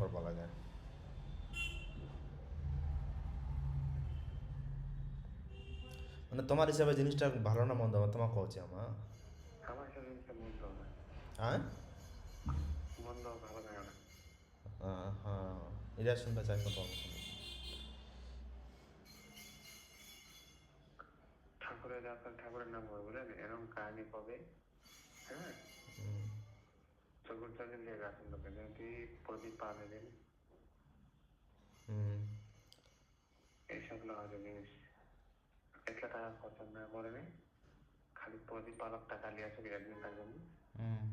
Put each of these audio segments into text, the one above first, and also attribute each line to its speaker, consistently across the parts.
Speaker 1: করবা লাগে। মানে তোমার হিসাবে জিনিসটা ভালো না মন্দ তোমাকে কହୁଛି আমার।
Speaker 2: আমার হিসাবে জিনিসটা মন্দ না,
Speaker 1: হ্যাঁ
Speaker 2: মন্দ ভালো লাগে না।
Speaker 1: হ্যাঁ, এটা শুনতে চাই কত শুনি।
Speaker 2: ঠাকুরের আপনার ঠাকুরের নাম হবে বলেন, এরকম কাহিনী পাবে। হ্যাঁ, চকুর চাকরি দিয়ে গাছের লোকে যেমনি প্রদীপ পা দেবেন,
Speaker 1: হুম
Speaker 2: এইসব লওয়া জিনিস 1 লাখ টাকা খরচা না করে নেই, খালি প্রদীপ পালক টাকা নিয়ে আসে একদিন থাকবেন,
Speaker 1: হুম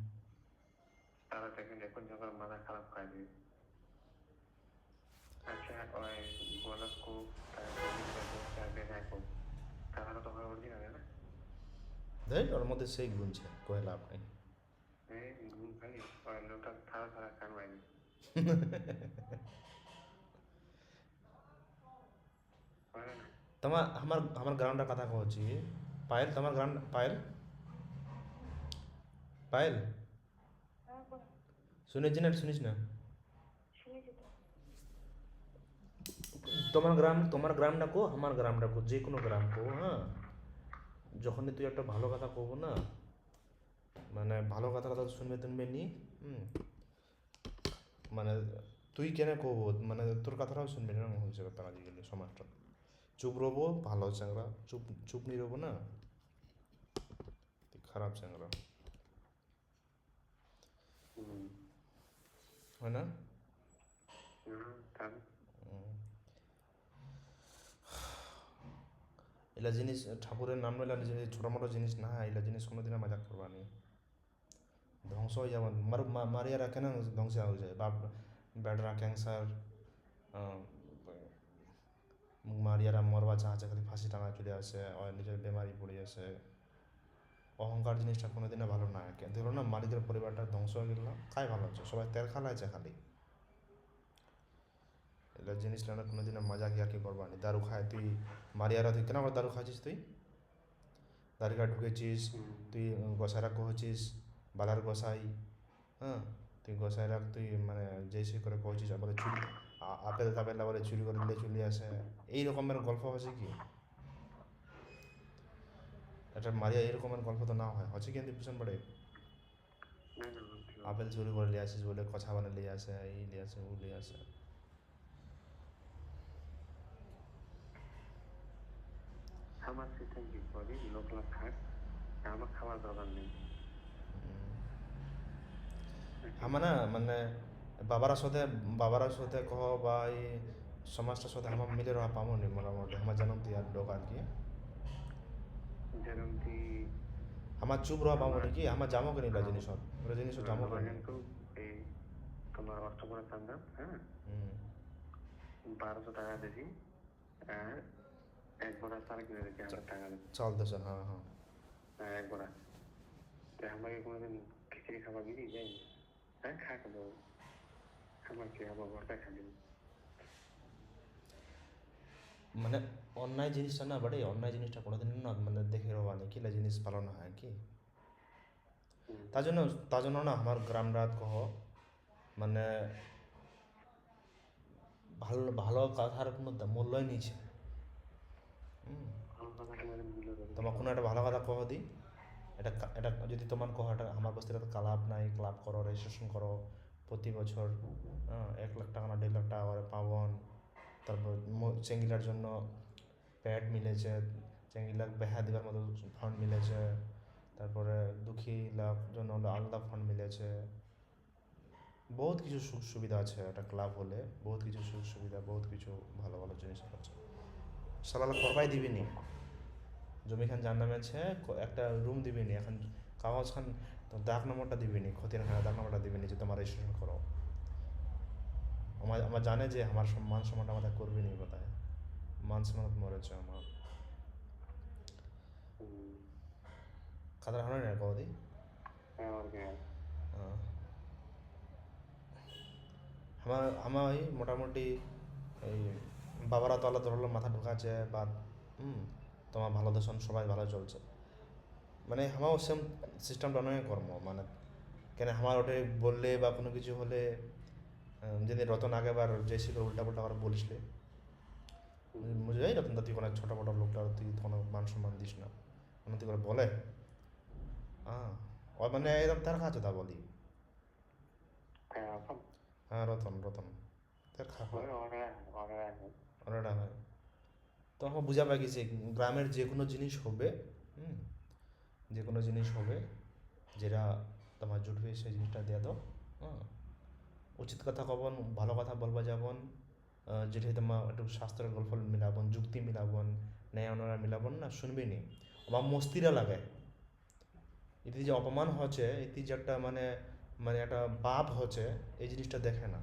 Speaker 2: তারা দেখেন এখন যখন মাথা খারাপ খাই দিবে। আচ্ছা ওই গোলাপ কোপ, তার প্রদীপ দেখো, তার বেনায় কোপ, টাকাটা তো হয় অরিজিনাল না।
Speaker 1: দেখ ওর মধ্যে সেই গুনছে কয়ে লাভ নেই।
Speaker 2: এই ঘুম খালি ওই লোকটা থারা থারা কান বাইনি হয় না।
Speaker 1: তোমার আমার গ্রাউন্ডটা কথা কହୁଛି পায়েল, তোমার গ্রাউন্ড পায়েল পায়েল শুনেছি না শুনিস না? তোমার গ্রামটা কো আমার গ্রামটা কো যে কোনো গ্রাম কো, হ্যাঁ যখনই তুই একটা ভালো কথা কব না, মানে ভালো কথা কথা শুনবে তুমি নি, হুম মানে তুই কেন কব, মানে তোর কথাটাও শুনবি না হয়েছে ব্যাপার আজকাল সমাজটা। চুপ রবো ভালো চ্যাংরা, চুপ চুপ নি রবো না তুই খারাপ চ্যাংরা, হয় না?
Speaker 2: তাহলে
Speaker 1: এলা জিনিস ঠাকুরের নাম লইলা জিনিস ছোটো মোটো জিনিস না, এলা জিনিস কোনোদিনও মজাক করবা নি, ধ্বংস হয়ে যাবেন মারিয়া রাখে না, ধ্বংস হয়ে যায় বাপ বেডরা ক্যান্সার, মারিয়ারা মরবা চাহাছে খালি ফাঁসি টানা চলে আসে, নিজের বেমারি পড়ে আসে। অহংকার জিনিসটা কোনোদিনও ভালো না, ধরো না মালিকের পরিবারটা ধ্বংস হয়ে গেল, কাই ভালো হচ্ছে, সবাই তেল খালাইছে খালি। এগুলো জিনিস না কোনোদিনও মজা কি আর কি করবা নি, দারু খায় তুই মারিয়ারা, তুই কেন আবার দারু খাচ্ছিস, তুই দারিকা ঢুকেছিস, তুই গোসাইরা কহছিস বালার গোসাই, হ্যাঁ তুই গোসাইরা তুই মানে যেই সে করে কহছিস, বলে চুরি আপেল তাপেল বলে চুরি করে দিলে চলে আসে, এই রকমের গল্প হচ্ছে কি? একটা মারিয়া এই রকমের গল্প তো না হয়, হচ্ছে কিন্তু পিছন পড়ে আপেল চুরি করে নিয়ে আসিস বলে কথা বানা নিয়ে আসে, এই নিয়ে আসে ও নিয়ে আসে।
Speaker 2: আমার সিস্টেম কি করি, লোক লাখ খাক, আমার খাওয়ার দরকার নেই।
Speaker 1: আমার না মানে বাবারার সাথে কহ বা এই সমাজটার সাথে আমার মিলে রহা পামো নি মোটামুটি আমার জানাম তুই আর লোক আর কি,
Speaker 2: যেরকম কি
Speaker 1: আমার চুপ রহা পামো নাকি আমার জামো কিনি না জিনিস ওরা জিনিস জামো
Speaker 2: আমরা
Speaker 1: কিনি।
Speaker 2: কিন্তু এই তোমার অষ্টপরে চান্দাম, হ্যাঁ,
Speaker 1: হুম
Speaker 2: 1200 টাকা দিছি, আর 1 বড়া চাল কিনে দিচ্ছি 1000 টাকা দিচ্ছি,
Speaker 1: চল দেশ, হ্যাঁ হ্যাঁ।
Speaker 2: 1 বড়া। তো আমাকে কোনোদিন খিচুড়ি খাবার দিবি যাই, হ্যাঁ খা খাবো, আমার কি আবার ভর্তা খাবি।
Speaker 1: মানে অন্যায় জিনিসটা না বাড়ে, অন্যায় জিনিসটা কোনোদিন না মানে দেখে রবা নি কিলা জিনিস ভালো না হয় কি, তার জন্য তার জন্য না আমার গ্রাম রাত কহ মানে ভালো ভালো কথার কোনো মূল্যই নিয়েছে।
Speaker 2: ভালো কথা কোনোদিন ভুলে যাবে
Speaker 1: তোমার কোনো একটা ভালো কথা কহ দি, এটা এটা যদি তোমার কহ এটা আমার বস্তির ক্লাব নাই, ক্লাব করো রেজিস্ট্রেশন করো প্রতি বছর, হ্যাঁ 1 লাখ টাকা না 1.5 লাখ টাকা করে পাবন, তারপর চেঙ্গিলার জন্য প্যাড মিলেছে, চেঙ্গিলাক বেহা দেওয়ার মতো ফান্ড মিলেছে, তারপরে দুঃখী লাভ জন্য আলাদা ফান্ড মিলেছে, বহুত কিছু সুখ সুবিধা আছে একটা ক্লাব হলে, বহুত কিছু সুখ সুবিধা বহুত কিছু ভালো ভালো জিনিস আছে। সালালা করবাই দিবিনি, জমি খান যার নামে আছে একটা রুম দিবিনি, এখন কাগজ খান ডাক নম্বরটা দিবিনি, খতিয়ান খানা ডাক নম্বরটা দিবিনি যে তোমার রেজিস্ট্রেশন করো। আমার জানে যে আমার মান সম্মানটা আমাদের করবি নি কোথায়, মান সম্মান মরেছে আমার কাতার হয় না কদি। আমার ওই মোটামুটি এই বাবারা তো আলাদা ধরলো মাথা ঢুকাচ্ছে বা তোমার ভালো দেশন সবাই ভালো চলছে, মানে আমারও সেম সিস্টেমটা নয় কর্ম, মানে কেন আমার ওটা বললে বা কোনো কিছু হলে যেদিন রতন আগেবার জেসি করে উল্টা পাল্টা করে বলিসলে বুঝে যাই রতন দা তুই কোনো ছোটো মোটো লোকটা তুই কোনো মান সম্মান দিস না তুই করে বলে হ্যাঁ ও মানে একদম তার কাছে তা বলি হ্যাঁ রতন রতন তার খাওয়া অনেকটা হয় তো আমার বুঝা পাই যে গ্রামের যে কোনো জিনিস হবে যে কোনো জিনিস হবে যেটা তোমার জুটবে সেই জিনিসটা দিয়ে দাও হ্যাঁ উচিত কথা কবন ভালো কথা বলবা যাবন যেটা তোমার একটু শাস্ত্রের গল্প মিলাবন যুক্তি মিলাবন ন্যায় অনারা মিলাবন না শুনবি নি আমার মস্তিরা লাগে এতে যে অপমান হচ্ছে এতে যে একটা মানে মানে একটা পাপ হচ্ছে এই জিনিসটা দেখে না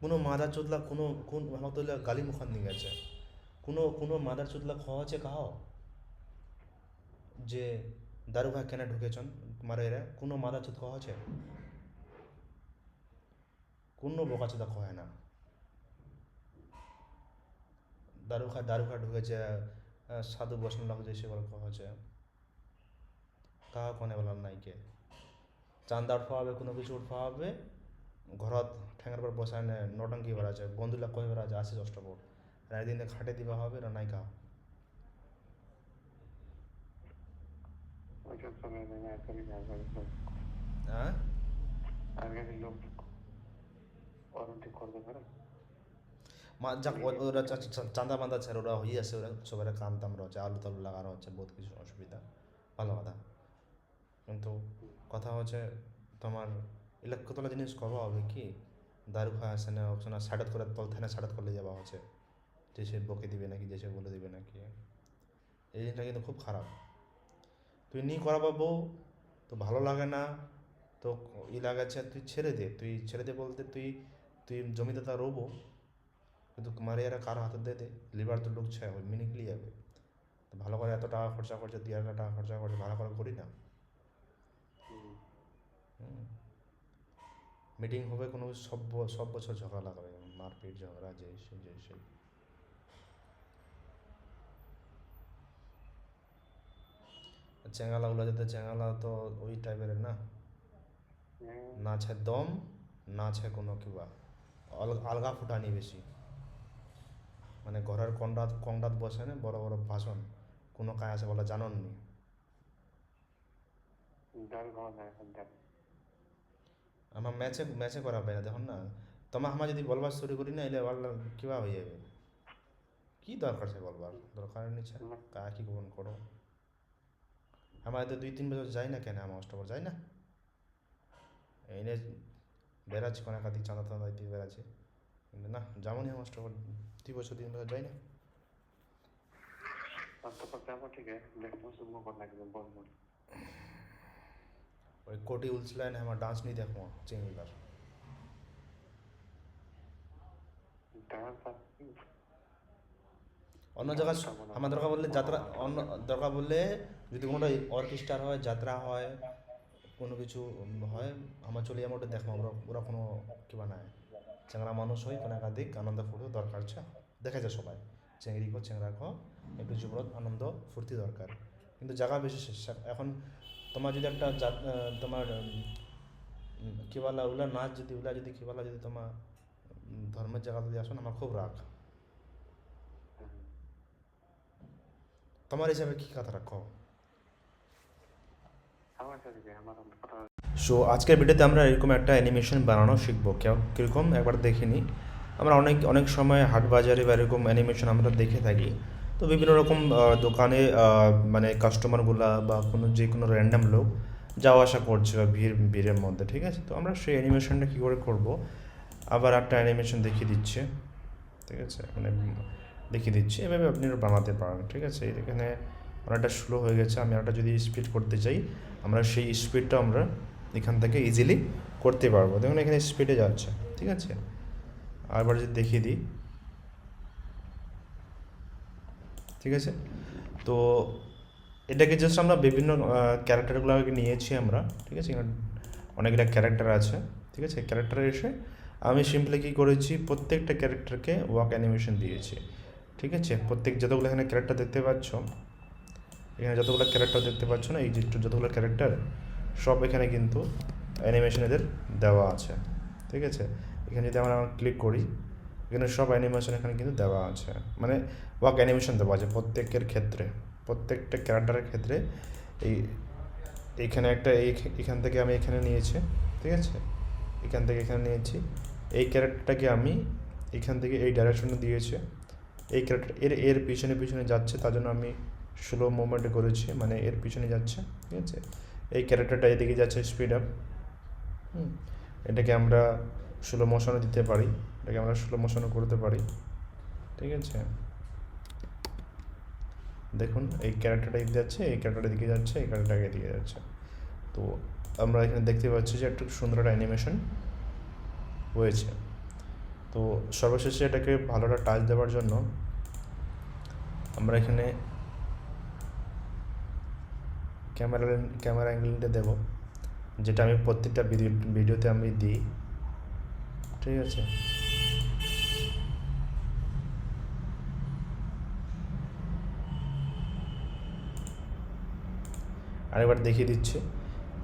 Speaker 1: কোনো মাদার চোদলা কোনো কোন রহমতুল্লাহ গালি মুখান নিয়ে গেছে কোনো মাদার চোদলা খাওয়া আছে কাহ যে দারু খা কেন ঢুকেছেন মারে এরা কোনো মাদার চোদ খাওয়া আছে কোনো বোকা চোদা খায় না দারু খা ঢুকেছে সাধু বসন লাগ যে সেগুলো খাওয়া আছে কাহা কনে বলার নাইকে চান্দা উঠা হবে কোনো কিছু উঠা হবে ঘরত ঠেঙার পর বসায় নটঙ্কি বেড়া আছে বন্ধুলা কয়ে বেড়া আছে আসে অষ্টপর রায় দিনে খাটে দিবা হবে না নাই কাহ হ্যাঁ ওরা চাঁদা মান্দা ছেড়ে ওরা হয়ে আছে ওরা সবার কাম টাম রয়েছে আলু টালু লাগানো হচ্ছে বহুত কিছু অসুবিধা ভালো কথা কিন্তু কথা হচ্ছে তোমার কতলা জিনিস কবা হবে কি দারু খাওয়া আসে না ওখানে সাডাত করে তল থানে সাডাত করলে যাওয়া হচ্ছে যে সে বকে দিবে নাকি যে সে বলে দিবে নাকি এই জিনিসটা কিন্তু খুব খারাপ তুই নি করা পাবো তো ভালো লাগে না তো লাগাচ্ছে তুই ছেড়ে দে বলতে তুই জমিতে তা রোবো কিন্তু মারে এরা কারো হাতে দে লিভার তো লোক ছায় ওই মিনিট নিয়ে যাবে তো ভালো করে এত টাকা খরচা করছে 2,000 টাকা খরচা করছে ভালো করে করি না মিটিং হবে কোনো সব বছর ঝগড়া লাগাবে মারপিট ঝগড়া যে সেই চেঙ্গালাগুলো যেতে চেঙ্গালা তো ওই টাইপের না না আছে দম না আছে কোনো কিবা আলগা ফুটানি বেশি মানে ঘরের কংডাত বসে না বড় বড় ভাষণ কোনো কাজ আছে বলে জানননি আমার ম্যাচে করা পাই না দেখুন না তোমার আমার যদি বলবার শুরু করি না এলে বললাম কিবা হয়ে যাবে কি দরকার সে বলবার দরকার নিচ্ছে কা কি গোপন করো আমার তো 2-3 বছর যাই না কেন আমার অষ্টপর যাই না এনে বেড়াচ্ছি কোনো একাধিক চাঁদা টাঁদা দিয়ে বেড়াচ্ছি কিন্তু না যেমনই আমার অষ্টপর 2 বছর 3 বছর যাই না ওই কোটি উলসলাইন আমার ডান্স नहीं देखो चिंगलार অন্য জায়গা আমার দরকার বললে যাত্রা অন্য দরকার বললে যদি কোনো অর্কেস্ট্রার হয় যাত্রা হয় কোনো কিছু হয় আমার চলে যাবো ওটা দেখো ওরা কোনো কিবা নাই চ্যাংরা মানুষ হয় কোনো একাধিক আনন্দ ফুর্তি দরকার আছে দেখা যায় সবাই চেংড়ি কো চ্যাংরা কো একটু যুবরত আনন্দ ফুর্তি দরকার কিন্তু জায়গা বেশি এখন তোমার যদি একটা তোমার কি বলা ওলা নাচ যদি কি বলা যদি তোমার ধর্মের জায়গা যদি আসো আমার খুব রাগ তোমার হিসাবে কি কথা রাখো সো আজকের ভিডিওতে আমরা এরকম একটা অ্যানিমেশন বানানো শিখবো কীরকম একবার দেখিনি আমরা অনেক সময় হাট বাজারে বা এরকম অ্যানিমেশন আমরা দেখে থাকি তো বিভিন্ন রকম দোকানে মানে কাস্টমারগুলা বা যে কোনো র্যান্ডাম লোক যাওয়া আসা করছে বা ভিড়ের মধ্যে ঠিক আছে তো আমরা সেই অ্যানিমেশনটা কী করে করবো আবার একটা অ্যানিমেশন দেখিয়ে দিচ্ছে ঠিক আছে মানে দেখিয়ে দিচ্ছি এভাবে আপনি বানাতে পারেন ঠিক আছে এখানে অনেকটা স্লো হয়ে গেছে আমি একটা যদি স্পিড করতে চাই আমরা সেই স্পিডটা আমরা এখান থেকে ইজিলি করতে পারবো দেখুন এখানে স্পিডে যাচ্ছে ঠিক আছে আবার যদি দেখিয়ে দিই ঠিক আছে তো এটাকে জাস্ট আমরা বিভিন্ন ক্যারেক্টারগুলোকে নিয়েছি আমরা ঠিক আছে এখানে অনেকগুলো ক্যারেক্টার আছে ঠিক আছে ক্যারেক্টারে এসে আমি সিম্পলি কী করেছি প্রত্যেকটা ক্যারেক্টারকে ওয়াক অ্যানিমেশন দিয়েছি ঠিক আছে যতগুলো এখানে ক্যারেক্টার দেখতে পাচ্ছ এখানে যতগুলো ক্যারেক্টার দেখতে পাচ্ছ না এই যে যতগুলো ক্যারেক্টার সব এখানে কিন্তু অ্যানিমেশন এদের দেওয়া আছে, ঠিক আছে। এখানে যদি আমরা ক্লিক করি, এখানে সব অ্যানিমেশন এখানে কিন্তু দেওয়া আছে, মানে ওয়াক অ্যানিমেশন দেওয়া আছে প্রত্যেকের ক্ষেত্রে, প্রত্যেকটা ক্যারেক্টারের ক্ষেত্রে। এই এইখানে একটা এখান থেকে আমি এখানে নিয়েছি, ঠিক আছে, এখান থেকে এখানে নিয়েছি। এই ক্যারেক্টারটাকে আমি এখান থেকে এই ডাইরেকশনে দিয়েছি, এই ক্যারেক্টার এর পিছনে পিছনে যাচ্ছে, তার জন্য আমি স্লো মুভমেন্টে করেছি, মানে এর পিছনে যাচ্ছে, ঠিক আছে। এই ক্যারেক্টারটা এদিকে যাচ্ছে স্পিড আপ, এটাকে আমরা স্লো মোশনে দিতে পারি, এটাকে আমরা স্লো মোশনে করতে পারি, ঠিক আছে। দেখুন এই ক্যারেক্টারটা এদিকে যাচ্ছে, এই ক্যারেক্টারটা দিকে যাচ্ছে, এই ক্যারেক্টারটা এদিকে যাচ্ছে। তো আমরা এখানে দেখতে পাচ্ছি যে একটু সুন্দর একটা অ্যানিমেশন হয়েছে। তো সর্বশেষে এটাকে ভালো একটা টাচ দেওয়ার জন্য আমরা এখানে ক্যামেরা অ্যাঙ্গেলটা দেবো, যেটা আমি প্রত্যেকটা ভিডিওতে আমি দিই, ঠিক আছে। আরেকবার দেখিয়ে দিচ্ছি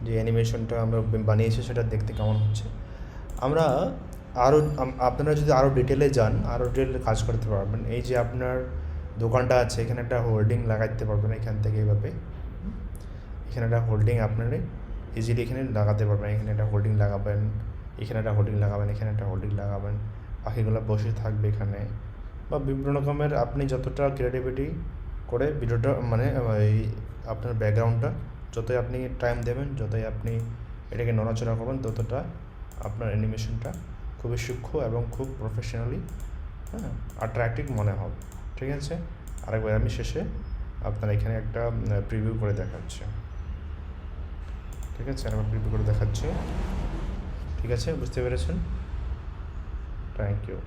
Speaker 1: যে অ্যানিমেশনটা আমরা বানিয়েছি সেটা দেখতে কেমন হচ্ছে। আমরা আরও আপনারা যদি আরও ডিটেলে যান, আরও ডিটেলে কাজ করতে পারবেন। এই যে আপনার দোকানটা আছে, এখানে একটা হোল্ডিং লাগাতে পারবেন, এখান থেকে এইভাবে এখানে একটা হোল্ডিং আপনারা ইজিলি এখানে লাগাতে পারবেন। এখানে একটা হোল্ডিং লাগাবেন, এখানে একটা হোল্ডিং লাগাবেন, এখানে একটা হোল্ডিং লাগাবেন, পাখিগুলো বসে থাকবে এখানে। বা বিভিন্ন রকমের আপনি যতটা ক্রিয়েটিভিটি করে ভিডিওটা, মানে এই আপনার ব্যাকগ্রাউন্ডটা যতই আপনি টাইম দেবেন, যতই আপনি এটাকে নড়াচড়া করবেন, ততটা আপনার অ্যানিমেশনটা খুবই সূক্ষ্ম এবং খুব প্রফেশনালি, অ্যাট্রাক্টিভ মনে হবে, ঠিক আছে। আরেকবার আমি শেষে আপনার এখানে একটা প্রিভিউ করে দেখাচ্ছি, ঠিক আছে। আরেকবার প্রিভিউ করে দেখাচ্ছি, ঠিক আছে, বুঝতে পেরেছেন? Thank you.